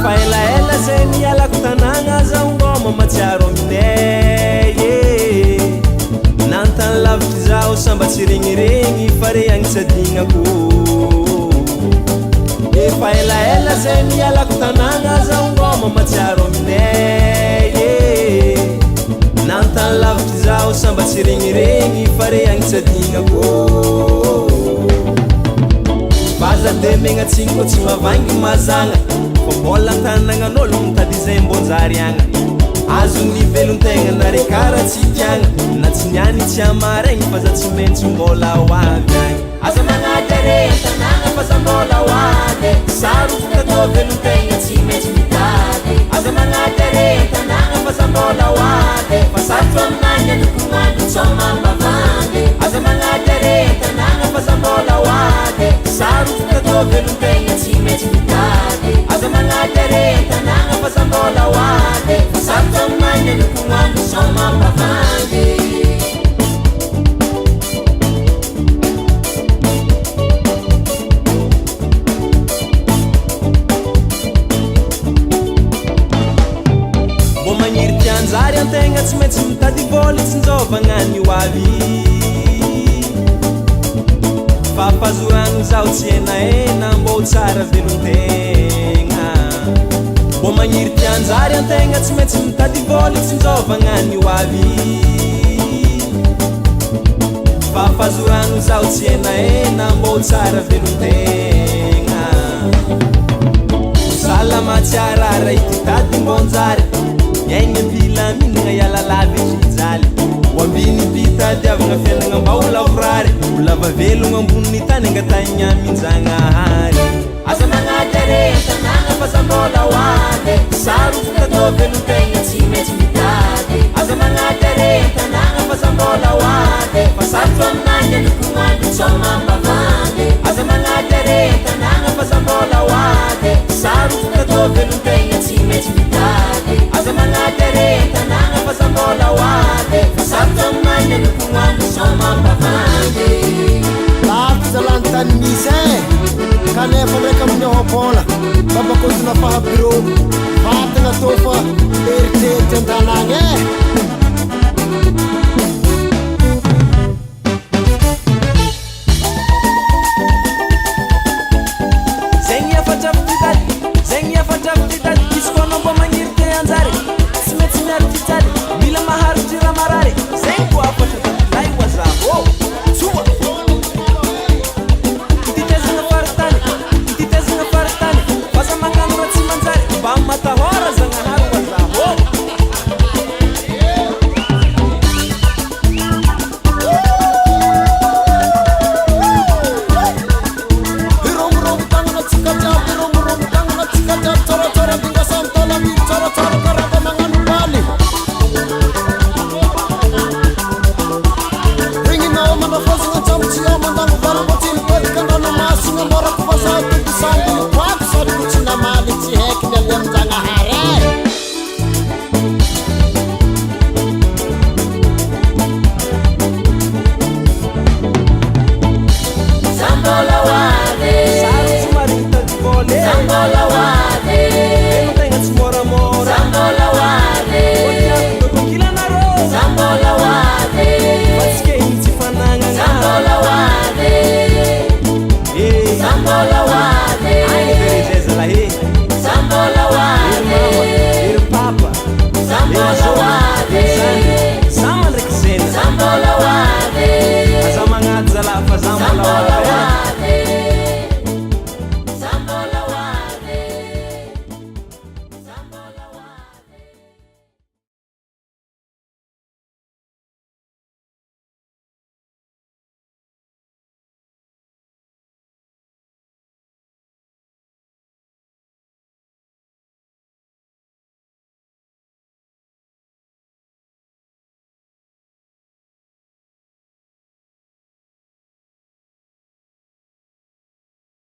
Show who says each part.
Speaker 1: efa elaela zay nialako tanagna zaho ngoma matsiaro aminay nantany lavitry zaho samba tsy regniregny fare agny tsy adignako efa elaela zay nialako tanagna zaho ngoma matsiaro aminay nantany lavitry zaho samba tsy regniregny fare agny tsy adignako vaza de megnatsingiko tsy mavangy mazagna fa mbola tanagnagn'olo mitady zay mbonjary agna azony velon-tegna nare kara tsy tiagna na tsy niany tsy amaregny fa za tsy maintsy mbola ho avy agny aza magnaty are tanagna fa za mbola ho avy sarotsy tatao velon-tegna tsy maintsy mitady aza magnaty are tanagna fa za mbola ho avy fa sarotro aminany alokognandro tsao mambavangy aza magnaty are tanagna fa za mbola ho avy sarotsy tatao velon-tegna tsy maintsy mitady aza magnaty are tanagna fa za mbola ho avy fa sarotro aminany alokognandro tsao mambavangy Zary antegna tsy maintsy mitady voly tsy nzovagna ho avy fampazorano zaho tsy enaena mbô ho tsara velon-tegna mbô magniry tianjary antegna tsy maintsy mitady voly tsy nzovagna ho avy fampazorano zaho tsy enaena mbô ho tsara velon-tegna salama tsiarara ititady mbonjary Yenye bila minna ya la lavi chizaly Wambini pita diavanga fiananga mba ulavrare Ulava velu ngambuni tane ngatanya minzanga hari Asa mangaty are tanagna fa za mbola ho avy sarotsy tatao velon-tegna tsy maintsy mitady Asa mangaty are tanagna fa za mbola ho avy fa sarotro aminany alokognandro tsao mambavangy Asa mangaty are tanagna fa za mbola ho avy sarotsy tatao velon-tegna tsy maintsy mitady Aza magnaty are tanagna fa za mbola ho avy fa sarotro aminany alokognandro tsao mambavangy
Speaker 2: lavitry zalany tany misy kanefa ndraiky amin'ny ahobola babakozona fahabiro vatagna tô fa eritreritry an-tanagna
Speaker 1: Zegny efatra vitady zegny efatra vitady izy koa anao mba magniry te anjary tsy maintsy miary titsady mila maharitsy raha marary zegny koa afatra tatilay ho azaho soa ititezagna faritany ititezagna faritany fa za magnano raha tsy manjary mba matahora zagnahary ho azaho
Speaker 2: Rombo tanagna tsika jiaby rombo tanagna tsika jiaby tsaratsara dinga samta